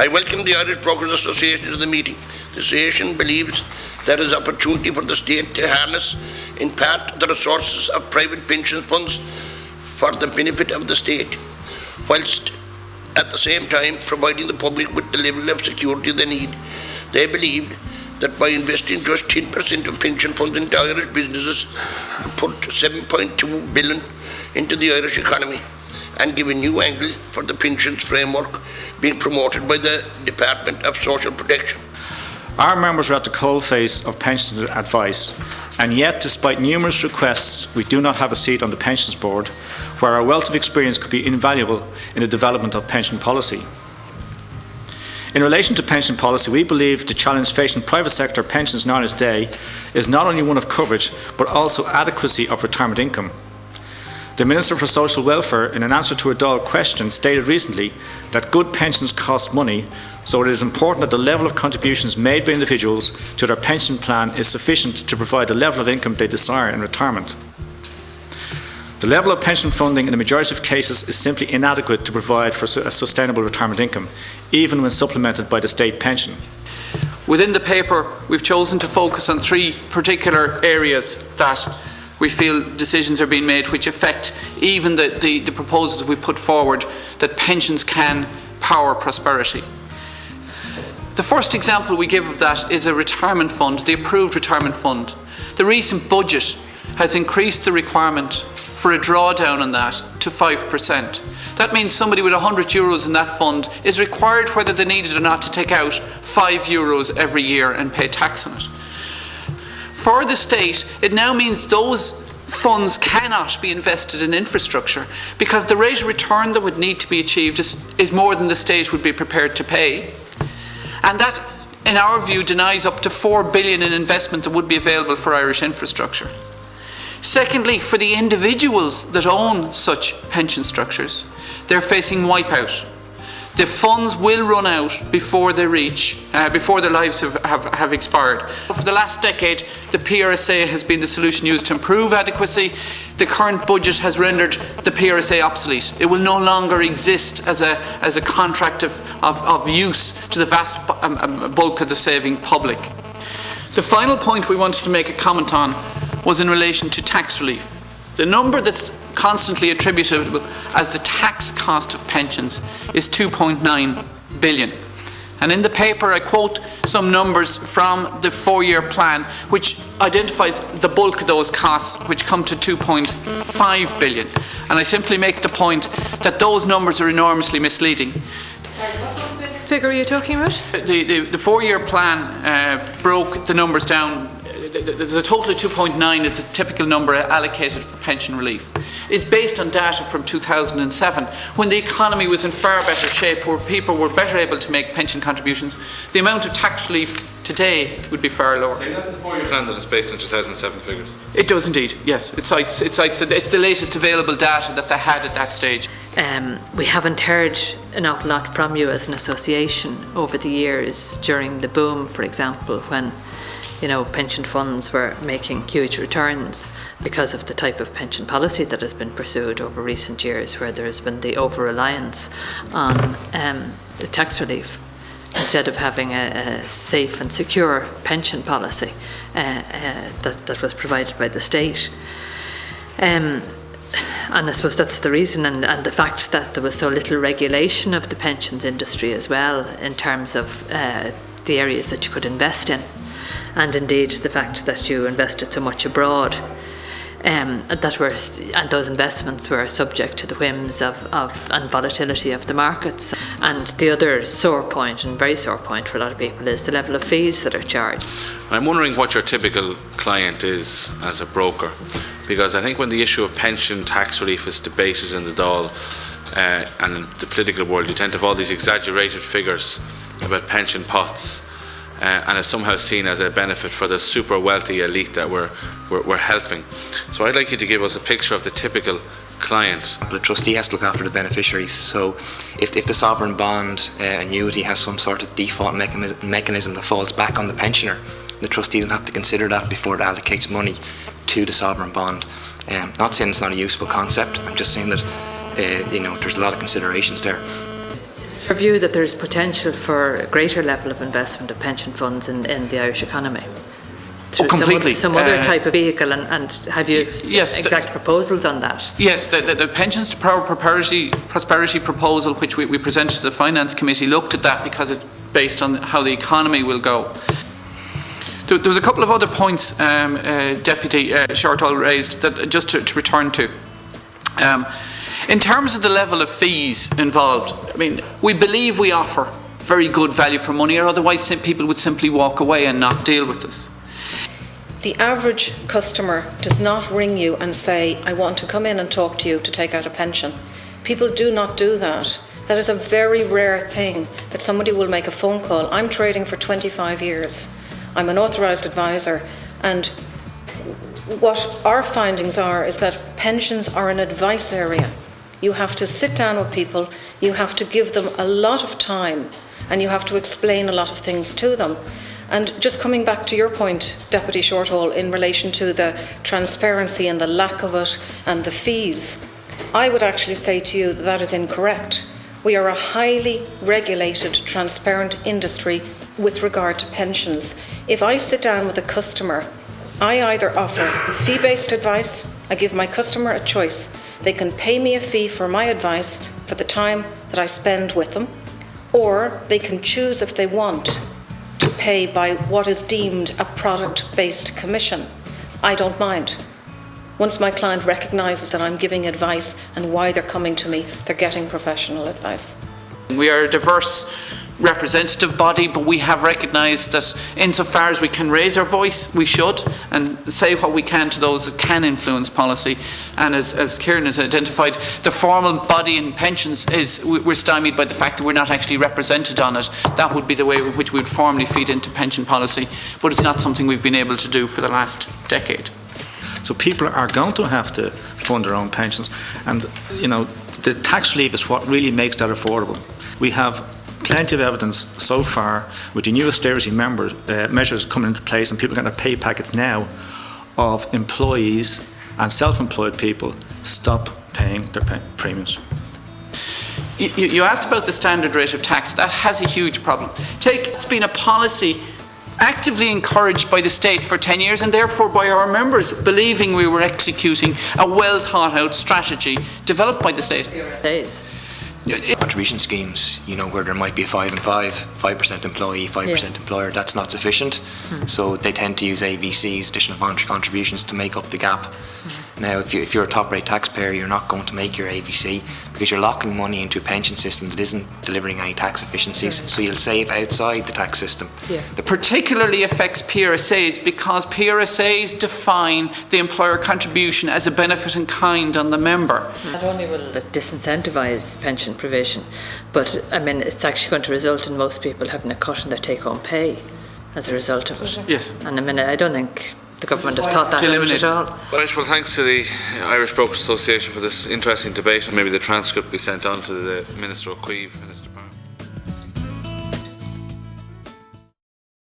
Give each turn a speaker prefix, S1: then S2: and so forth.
S1: I welcome the Irish Brokers Association to the meeting. The association believes there is opportunity for the state to harness in part the resources of private pension funds for the benefit of the state, whilst at the same time providing the public with the level of security they need. They believe that by investing just 10% of pension funds into Irish businesses would put 7.2 billion into the Irish economy and give a new angle for the pensions framework being promoted by the Department of Social Protection.
S2: Our members are at the coalface of pension advice, and yet, despite numerous requests, we do not have a seat on the Pensions Board, where our wealth of experience could be invaluable in the development of pension policy. In relation to pension policy, we believe the challenge facing private sector pensions in Ireland today is not only one of coverage, but also adequacy of retirement income. The Minister for Social Welfare, in an answer to a Dáil question, stated recently that good pensions cost money, so it is important that the level of contributions made by individuals to their pension plan is sufficient to provide the level of income they desire in retirement. The level of pension funding in the majority of cases is simply inadequate to provide for a sustainable retirement income, even when supplemented by the state pension.
S3: Within the paper, we've chosen to focus on three particular areas that we feel decisions are being made which affect even the proposals we put forward that pensions can power prosperity. The first example we give of that is a retirement fund, the approved retirement fund. The recent budget has increased the requirement for a drawdown on that to 5%. That means somebody with €100 in that fund is required, whether they need it or not, to take out €5 every year and pay tax on it. For the state, it now means those funds cannot be invested in infrastructure because the rate of return that would need to be achieved is more than the state would be prepared to pay. And that, in our view, denies up to €4 billion in investment that would be available for Irish infrastructure. Secondly, for the individuals that own such pension structures, they're facing wipeout. The funds will run out before they before their lives have expired. For the last decade, the PRSA has been the solution used to improve adequacy. The current budget has rendered the PRSA obsolete. It will no longer exist as a contract of use to the vast bulk of the saving public. The final point we wanted to make a comment on was in relation to tax relief. The number that's constantly attributable as the tax cost of pensions is 2.9 billion. And in the paper I quote some numbers from the 4-year plan which identifies the bulk of those costs, which come to 2.5 billion. And I simply make the point that those numbers are enormously misleading.
S4: What figure are you talking about?
S3: The 4-year plan broke the numbers down. The total of 2.9 is the typical number allocated for pension relief. It's based on data from 2007, when the economy was in far better shape, where people were better able to make pension contributions. The amount of tax relief today would be far lower.
S5: Say that in the 4-year plan that is based on 2007 figures?
S3: It does indeed, yes. It's the latest available data that they had at that stage.
S4: We haven't heard an awful lot from you as an association over the years during the boom, for example, when pension funds were making huge returns because of the type of pension policy that has been pursued over recent years, where there has been the over-reliance on the tax relief instead of having a safe and secure pension policy that was provided by the state. And I suppose that's the reason, and the fact that there was so little regulation of the pensions industry as well, in terms of the areas that you could invest in. And indeed the fact that you invested so much abroad, and those investments were subject to the whims and volatility of the markets. And the other sore point, and very sore point for a lot of people, is the level of fees that are charged.
S5: I'm wondering what your typical client is as a broker, because I think when the issue of pension tax relief is debated in the Dáil and in the political world, you tend to have all these exaggerated figures about pension pots. And it's somehow seen as a benefit for the super wealthy elite that we're helping. So I'd like you to give us a picture of the typical client.
S6: The trustee has to look after the beneficiaries. So if the sovereign bond annuity has some sort of default mechanism that falls back on the pensioner, the trustee doesn't have to consider that before it allocates money to the sovereign bond. Not saying it's not a useful concept. I'm just saying that there's a lot of considerations there.
S4: Your view that there's potential for a greater level of investment of pension funds in the Irish economy? Through
S3: completely.
S4: Some other type of vehicle, and have you
S3: Yes,
S4: exact proposals on that?
S3: Yes, the Pensions to Power Prosperity proposal, which we presented to the Finance Committee, looked at that because it's based on how the economy will go. There was a couple of other points Deputy Shortall raised that just to return to. In terms of the level of fees involved, I mean, we believe we offer very good value for money, or otherwise people would simply walk away and not deal with us.
S7: The average customer does not ring you and say, I want to come in and talk to you to take out a pension. People do not do that. That is a very rare thing, that somebody will make a phone call. I'm trading for 25 years. I'm an authorised advisor, and what our findings are is that pensions are an advice area. You have to sit down with people, you have to give them a lot of time, and you have to explain a lot of things to them. And just coming back to your point, Deputy Shortall, in relation to the transparency and the lack of it and the fees, I would actually say to you that that is incorrect. We are a highly regulated, transparent industry with regard to pensions. If I sit down with a customer, I either offer fee-based advice, I give my customer a choice. They can pay me a fee for my advice for the time that I spend with them, or they can choose if they want to pay by what is deemed a product-based commission. I don't mind. Once my client recognises that I'm giving advice and why they're coming to me, they're getting professional advice.
S3: We are a diverse representative body, but we have recognised that insofar as we can raise our voice, we should, and say what we can to those that can influence policy. And as Kieran has identified, the formal body in pensions we're stymied by the fact that we're not actually represented on it. That would be the way in which we would formally feed into pension policy, but it's not something we've been able to do for the last decade.
S2: So people are going to have to fund their own pensions, and the tax relief is what really makes that affordable. We have plenty of evidence so far with the new austerity measures coming into place, and people are getting pay packets now, of employees and self-employed people stop paying their premiums.
S3: You asked about the standard rate of tax. That has a huge problem. It's been a policy actively encouraged by the state for 10 years, and therefore by our members, believing we were executing a well thought out strategy developed by the state.
S6: Contribution schemes, where there might be a 5 and 5% employee, 5% employer, that's not sufficient. So they tend to use AVCs, additional voluntary contributions, to make up the gap. Now, if you're a top rate taxpayer, you're not going to make your AVC because you're locking money into a pension system that isn't delivering any tax efficiencies. So you'll save outside the tax system.
S3: That particularly affects PRSAs because PRSAs define the employer contribution as a benefit in kind on the member.
S4: Not only will it disincentivise pension provision, but it's actually going to result in most people having a cut in their take-home pay as a result of it.
S3: Yes.
S4: And I don't think the government have thought that out at all.
S5: Well, thanks to the Irish Brokers Association for this interesting debate, and maybe the transcript be sent on to the Minister O'Keefe.